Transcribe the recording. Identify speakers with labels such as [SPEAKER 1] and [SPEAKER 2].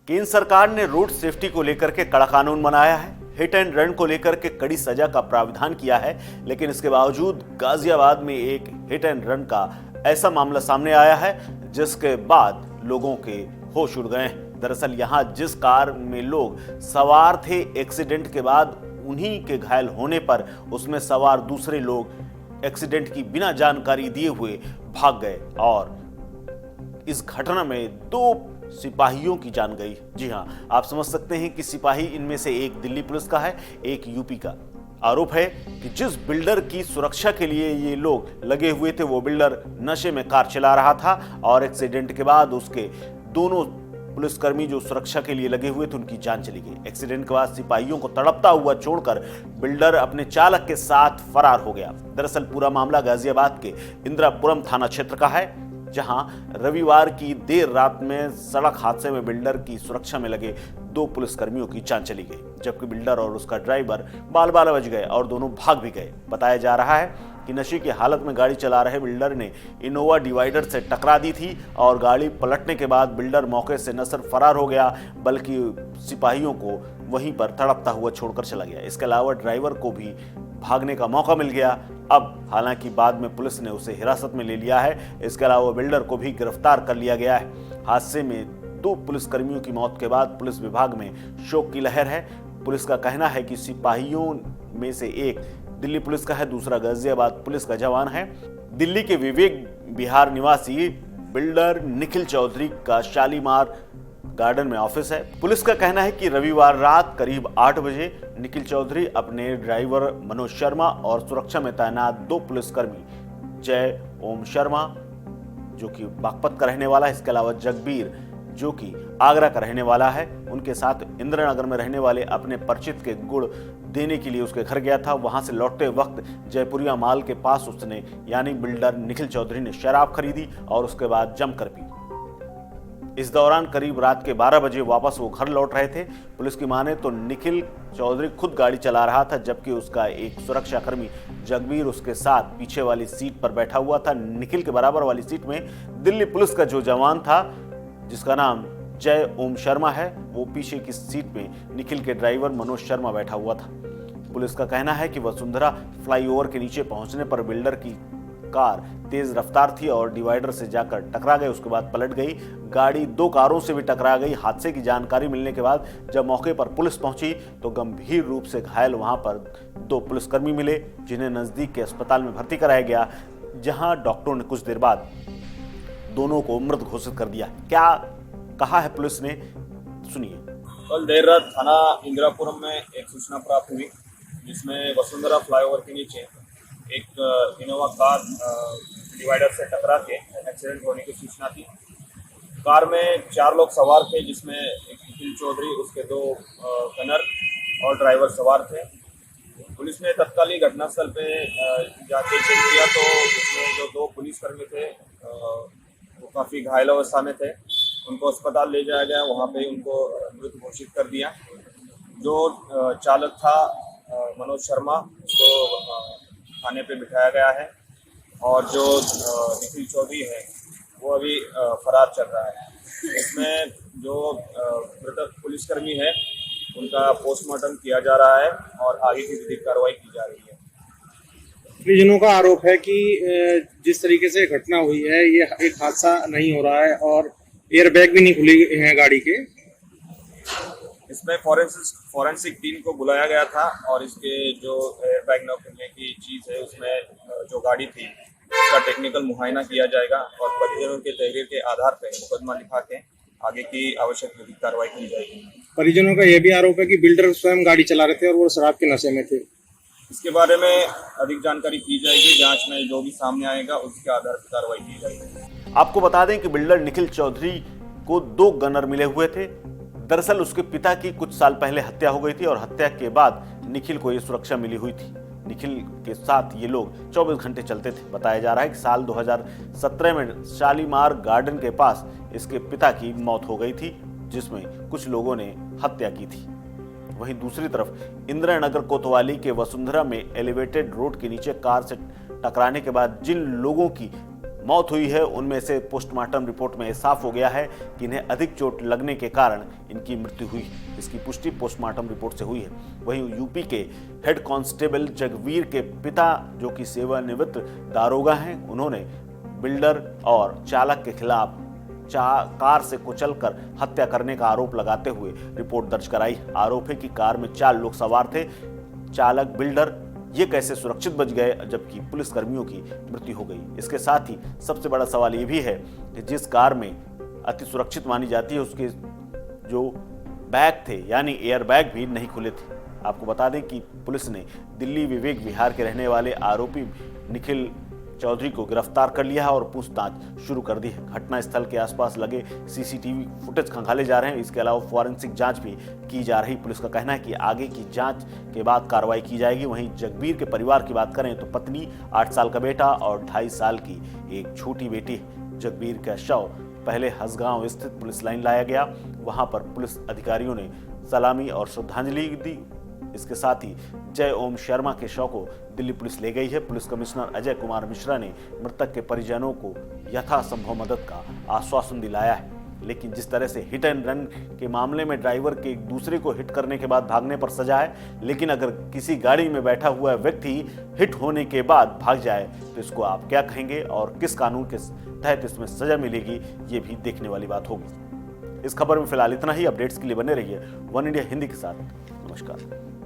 [SPEAKER 1] केंद्र सरकार ने रोड सेफ्टी को लेकर के कड़ा कानून बनाया है। हिट एंड रन को लेकर के कड़ी सजा का प्रावधान किया है, लेकिन इसके बावजूद गाजियाबाद में एक हिट एंड रन का ऐसा मामला सामने आया है जिसके बाद लोगों के होश उड़ गए हैं। दरअसल यहां जिस कार में लोग सवार थे, एक्सीडेंट के बाद उन्हीं के घायल होने पर उसमें सवार दूसरे लोग एक्सीडेंट की बिना जानकारी दिए हुए भाग गए और इस घटना में 2 सिपाहियों की जान गई। जी हां, आप समझ सकते हैं कि सिपाही इनमें से एक दिल्ली पुलिस का है, एक यूपी का। आरोप है कि जिस बिल्डर की सुरक्षा के लिए ये लोग लगे हुए थे वो बिल्डर नशे में कार चला रहा था और एक्सीडेंट के बाद उसके दोनों पुलिसकर्मी जो सुरक्षा के लिए लगे हुए थे उनकी जान चली गई। एक्सीडेंट के बाद सिपाहियों को तड़पता हुआ छोड़कर बिल्डर अपने चालक के साथ फरार हो गया। दरअसल पूरा मामला गाजियाबाद के इंदिरापुरम थाना क्षेत्र का है, जहां रविवार की देर रात में सड़क हादसे में बिल्डर की सुरक्षा में लगे 2 पुलिसकर्मियों की जान चली गई, जबकि बिल्डर और उसका ड्राइवर बाल बाल बच गए और दोनों भाग भी गए। बताया जा रहा है कि नशे की हालत में गाड़ी चला रहे बिल्डर ने इनोवा डिवाइडर से टकरा दी थी और गाड़ी पलटने के बाद बिल्डर मौके से न सिर्फ फरार हो गया बल्कि सिपाहियों को वहीं पर तड़पता हुआ छोड़कर चला गया। इसके अलावा ड्राइवर को भी भागने का मौका मिल गया। अब हालांकि बाद में पुलिस ने उसे हिरासत में ले लिया है। इसके अलावा बिल्डर को भी गिरफ्तार कर लिया गया है। हादसे में 2 पुलिसकर्मियों की मौत के बाद पुलिस विभाग में शोक की लहर है। पुलिस का कहना है कि सिपाहियों में से एक दिल्ली पुलिस का है, दूसरा गाजियाबाद पुलिस का जवान है। दिल्ली के विवेक विहार निवासी बिल्डर निखिल चौधरी का शालीमार गार्डन में ऑफिस है। पुलिस का कहना है कि रविवार रात करीब 8 बजे निखिल चौधरी अपने ड्राइवर मनोज शर्मा और सुरक्षा में तैनात 2 पुलिसकर्मी जय ओम शर्मा जो कि बागपत का रहने वाला है, इसके अलावा जगबीर जो कि आगरा का रहने वाला है, उनके साथ इंदिरानगर में रहने वाले अपने परिचित के गुड़ देने के लिए उसके घर गया था। वहां से लौटते वक्त जयपुरिया माल के पास उसने यानी बिल्डर निखिल चौधरी ने शराब खरीदी और उसके बाद जमकर पी। इस दौरान करीब रात के 12 बजे वापस वो घर लौट रहे थे। पुलिस की माने तो निखिल चौधरी खुद गाड़ी चला रहा था, जबकि उसका एक सुरक्षाकर्मी जगबीर उसके साथ पीछे वाली सीट पर बैठा हुआ था। निखिल के बराबर वाली सीट में दिल्ली पुलिस का जो जवान था जिसका नाम जय ओम शर्मा है, वो पीछे की सीट में निखिल के ड्राइवर मनोज शर्मा बैठा हुआ था। पुलिस का कहना है कि वसुंधरा फ्लाईओवर के नीचे पहुंचने पर बिल्डर की कार तेज रफ्तार थी और डिवाइडर से जाकर टकरा गई, उसके बाद पलट गई। गाड़ी 2 कारों से भी टकरा गई। हादसे की जानकारी मिलने के बाद जब मौके पर पुलिस पहुंची तो गंभीर रूप से घायल वहां पर 2 पुलिसकर्मी मिले, जिन्हें नजदीक के अस्पताल में भर्ती कराया गया, जहां डॉक्टरों ने कुछ देर बाद दोनों को मृत घोषित कर दिया। क्या कहा है पुलिस ने, सुनिए।
[SPEAKER 2] कल देर रात थाना इंदिरापुरम में एक सूचना प्राप्त हुई जिसमें वसुंधरा फ्लाईओवर के नीचे एक इनोवा कार डिवाइडर से टकरा के एक्सीडेंट होने की सूचना थी। कार में 4 लोग सवार थे, जिसमें एक निखिल चौधरी, उसके 2 गनर और ड्राइवर सवार थे। पुलिस ने तत्कालीन घटनास्थल पे जाके चेक किया तो उसमें जो 2 पुलिसकर्मी थे वो काफ़ी घायल अवस्था में थे। उनको अस्पताल ले जाया गया, वहाँ पे उनको मृत घोषित कर दिया। जो चालक था मनोज शर्मा, उसको थाने पे बिठाया गया है और जो निखिल चौधरी है वो अभी फरार चल रहा है। इसमें जो मृतक पुलिसकर्मी है उनका पोस्टमार्टम किया जा रहा है और आगे की विधिक कार्रवाई की जा रही है।
[SPEAKER 3] परिजनों का आरोप है कि जिस तरीके से घटना हुई है ये एक हादसा नहीं हो रहा है और एयरबैग भी नहीं खुली है गाड़ी के।
[SPEAKER 2] इसमें फॉरेंसिक टीम को बुलाया गया था और इसके जो एयरबैग न खुलने की चीज़ है उसमें जो गाड़ी थी उसका टेक्निकल मुआयना किया जाएगा और परिजनों के तहरीर के आधार पर मुकदमा लिखा के आगे की आवश्यक विधिक कार्रवाई की जाएगी। परिजनों का यह भी आरोप है कि बिल्डर स्वयं गाड़ी चला रहे थे और वो शराब के नशे में थे। इसके बारे में अधिक जानकारी की जाएगी। जांच में जो भी सामने आएगा उसके आधार पर कार्रवाई की जाएगी।
[SPEAKER 1] आपको बता दें कि बिल्डर निखिल चौधरी को 2 गनर मिले हुए थे। दरअसल उसके पिता की कुछ साल पहले हत्या हो गई थी और हत्या के बाद निखिल को ये सुरक्षा मिली हुई थी। निखिल के साथ ये लोग 24 घंटे चलते थे। बताया जा रहा है कि साल 2017 में शालीमार गार्डन के पास इसके पिता की मौत हो गई थी, जिसमें कुछ लोगों ने हत्या की थी। वहीं दूसरी तरफ इंदिरानगर कोतवाली के वसुंधरा में एलिवेटेड रोड के नीचे कार से टकराने के बाद जिन लोगों की मौत हुई है उनमें से पोस्टमार्टम रिपोर्ट में साफ हो गया है कि इन्हें अधिक चोट लगने के कारण इनकी मृत्यु हुई। इसकी पुष्टि पोस्टमार्टम रिपोर्ट से हुई है। वहीं यूपी के हेड कांस्टेबल जगवीर के पिता, जो कि सेवानिवृत्त दारोगा हैं, उन्होंने बिल्डर और चालक के खिलाफ कार से कुचलकर हत्या करने का आरोप लगाते हुए रिपोर्ट दर्ज कराई। आरोप है कि कार में 4 लोग सवार थे। चालक, बिल्डर ये कैसे सुरक्षित बच गए जबकि पुलिस कर्मियों की मृत्यु हो गई। इसके साथ ही सबसे बड़ा सवाल ये भी है कि जिस कार में अति सुरक्षित मानी जाती है उसके जो बैग थे यानी एयर बैग भी नहीं खुले थे। आपको बता दें कि पुलिस ने दिल्ली विवेक विहार के रहने वाले आरोपी निखिल चौधरी को गिरफ्तार कर लिया है और पूछताछ शुरू कर दी है। घटना स्थल के आसपास लगे सीसीटीवी फुटेज खंगाले जा रहे हैं। इसके अलावा फॉरेंसिक जांच भी की जा रही। पुलिस का कहना है कि आगे की जांच के बाद कार्रवाई की जाएगी। वहीं जगबीर के परिवार की बात करें तो पत्नी, 8 साल का बेटा और 2.5 साल की एक छोटी बेटी है। जगबीर का शव पहले हसगांव स्थित पुलिस लाइन लाया गया। वहां पर पुलिस अधिकारियों ने सलामी और श्रद्धांजलि दी। इसके साथ ही जय ओम शर्मा के शव को दिल्ली पुलिस ले गई है। पुलिस कमिश्नर अजय कुमार मिश्रा ने मृतक के परिजनों को यथासंभव मदद का आश्वासन दिलाया है। लेकिन जिस तरह से हिट एंड रन के मामले में ड्राइवर के एक दूसरे को हिट करने के बाद भागने पर सजा है, लेकिन अगर किसी गाड़ी में बैठा हुआ व्यक्ति हिट होने के बाद भाग जाए तो इसको आप क्या कहेंगे और किस कानून के तहत इसमें सजा मिलेगी, ये भी देखने वाली बात होगी। इस खबर में फिलहाल इतना ही। अपडेट्स के लिए बने रहिए वन इंडिया हिंदी के साथ। नमस्कार।